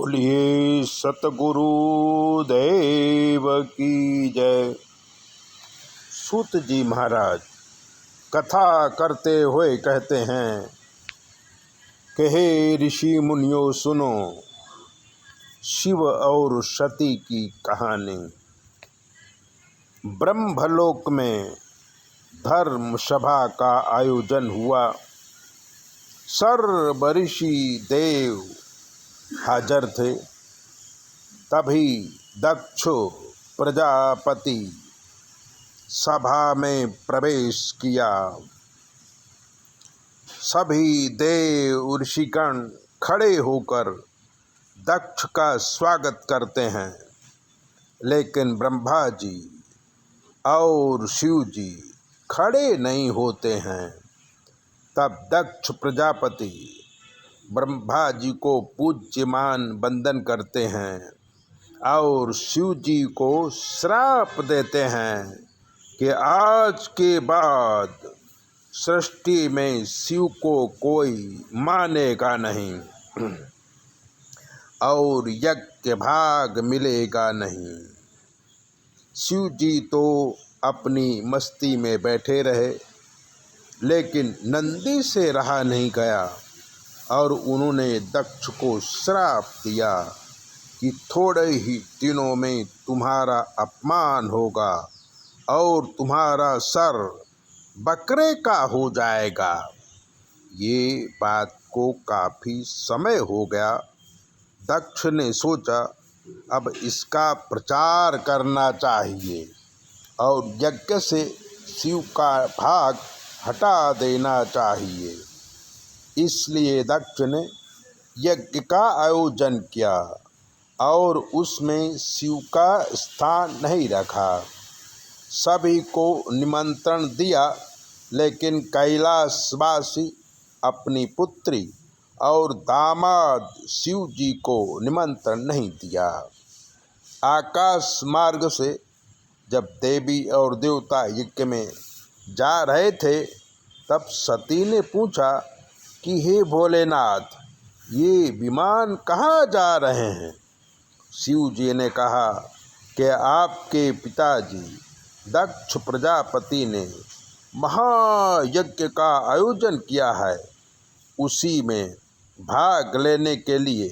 बोलिए सतगुरु देव की जय। सूत जी महाराज कथा करते हुए कहते हैं कि हे ऋषि मुनियों सुनो शिव और सती की कहानी। ब्रह्मलोक में धर्म सभा का आयोजन हुआ। सर्व ऋषि देव हाजिर थे। तभी दक्ष प्रजापति सभा में प्रवेश किया। सभी देव ऋषिगण खड़े होकर दक्ष का स्वागत करते हैं, लेकिन ब्रह्मा जी और शिव जी खड़े नहीं होते हैं। तब दक्ष प्रजापति ब्रह्मा जी को पूज्यमान वंदन करते हैं और शिव जी को श्राप देते हैं कि आज के बाद सृष्टि में शिव को कोई मानेगा नहीं और यज्ञ भाग मिलेगा नहीं। शिव जी तो अपनी मस्ती में बैठे रहे, लेकिन नंदी से रहा नहीं गया और उन्होंने दक्ष को श्राप दिया कि थोड़े ही दिनों में तुम्हारा अपमान होगा और तुम्हारा सर बकरे का हो जाएगा। ये बात को काफ़ी समय हो गया। दक्ष ने सोचा अब इसका प्रचार करना चाहिए और यज्ञ से शिव का भाग हटा देना चाहिए। इसलिए दक्ष ने यज्ञ का आयोजन किया और उसमें शिव का स्थान नहीं रखा। सभी को निमंत्रण दिया, लेकिन कैलाशवासी अपनी पुत्री और दामाद शिव जी को निमंत्रण नहीं दिया। आकाश मार्ग से जब देवी और देवता यज्ञ में जा रहे थे, तब सती ने पूछा कि हे भोलेनाथ, ये विमान कहाँ जा रहे हैं? शिव जी ने कहा कि आपके पिताजी दक्ष प्रजापति ने महायज्ञ का आयोजन किया है, उसी में भाग लेने के लिए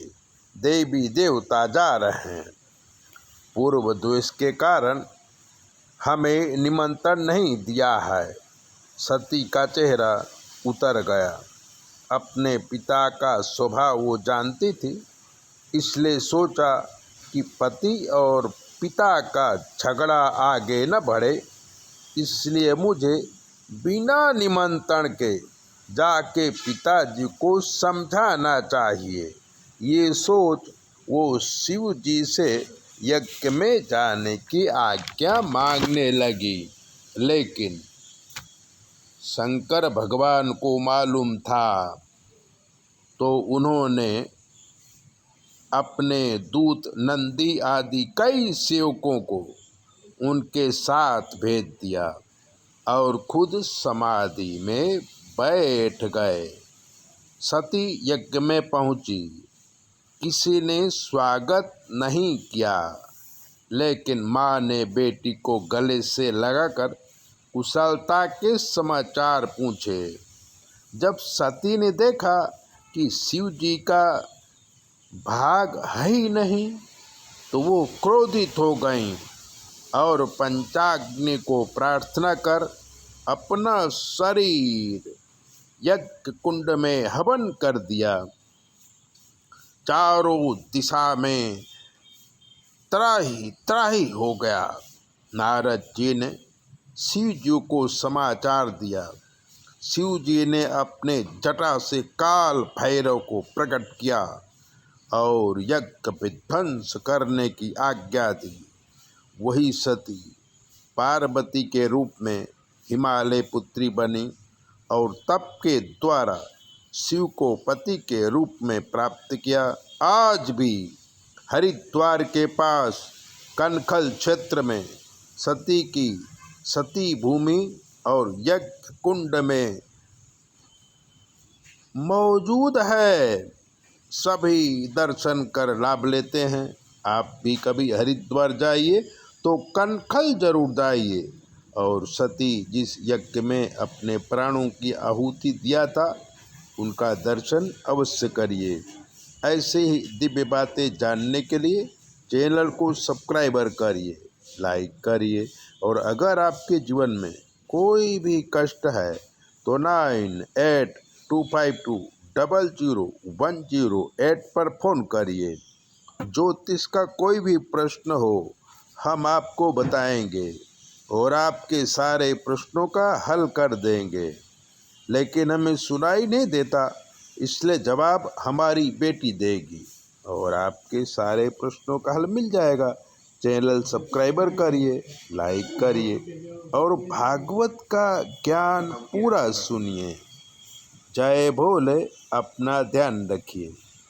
देवी देवता जा रहे हैं। पूर्व द्वेष के कारण हमें निमंत्रण नहीं दिया है। सती का चेहरा उतर गया। अपने पिता का स्वभाव वो जानती थी, इसलिए सोचा कि पति और पिता का झगड़ा आगे न बढ़े, इसलिए मुझे बिना निमंत्रण के जाके पिताजी को समझाना चाहिए। ये सोच वो शिव जी से यज्ञ में जाने की आज्ञा मांगने लगी। लेकिन शंकर भगवान को मालूम था, तो उन्होंने अपने दूत नंदी आदि कई सेवकों को उनके साथ भेज दिया और खुद समाधि में बैठ गए। सती यज्ञ में पहुंची। किसी ने स्वागत नहीं किया, लेकिन माँ ने बेटी को गले से लगाकर कुशलता के समाचार पूछे। जब सती ने देखा कि शिव जी का भाग है ही नहीं, तो वो क्रोधित हो गईं और पंचाग्नि को प्रार्थना कर अपना शरीर यज्ञ कुंड में हवन कर दिया। चारों दिशा में त्राही त्राही हो गया। नारद जी ने शिव जी को समाचार दिया। शिव जी ने अपने जटा से काल भैरव को प्रकट किया और यज्ञ विध्वंस करने की आज्ञा दी। वही सती पार्वती के रूप में हिमालय पुत्री बनी और तप के द्वारा शिव को पति के रूप में प्राप्त किया। आज भी हरिद्वार के पास कनखल क्षेत्र में सती की सती भूमि और यज्ञ कुंड में मौजूद है। सभी दर्शन कर लाभ लेते हैं। आप भी कभी हरिद्वार जाइए तो कनखल जरूर जाइए और सती जिस यज्ञ में अपने प्राणों की आहुति दिया था उनका दर्शन अवश्य करिए। ऐसे ही दिव्य बातें जानने के लिए चैनल को सब्सक्राइबर करिए, लाइक करिए और अगर आपके जीवन में कोई भी कष्ट है तो 9825200108 पर फ़ोन करिए। ज्योतिष का कोई भी प्रश्न हो हम आपको बताएंगे और आपके सारे प्रश्नों का हल कर देंगे। लेकिन हमें सुनाई नहीं देता, इसलिए जवाब हमारी बेटी देगी और आपके सारे प्रश्नों का हल मिल जाएगा। चैनल सब्सक्राइबर करिए, लाइक करिए और भागवत का ज्ञान पूरा सुनिए। जय भोले, अपना ध्यान रखिए।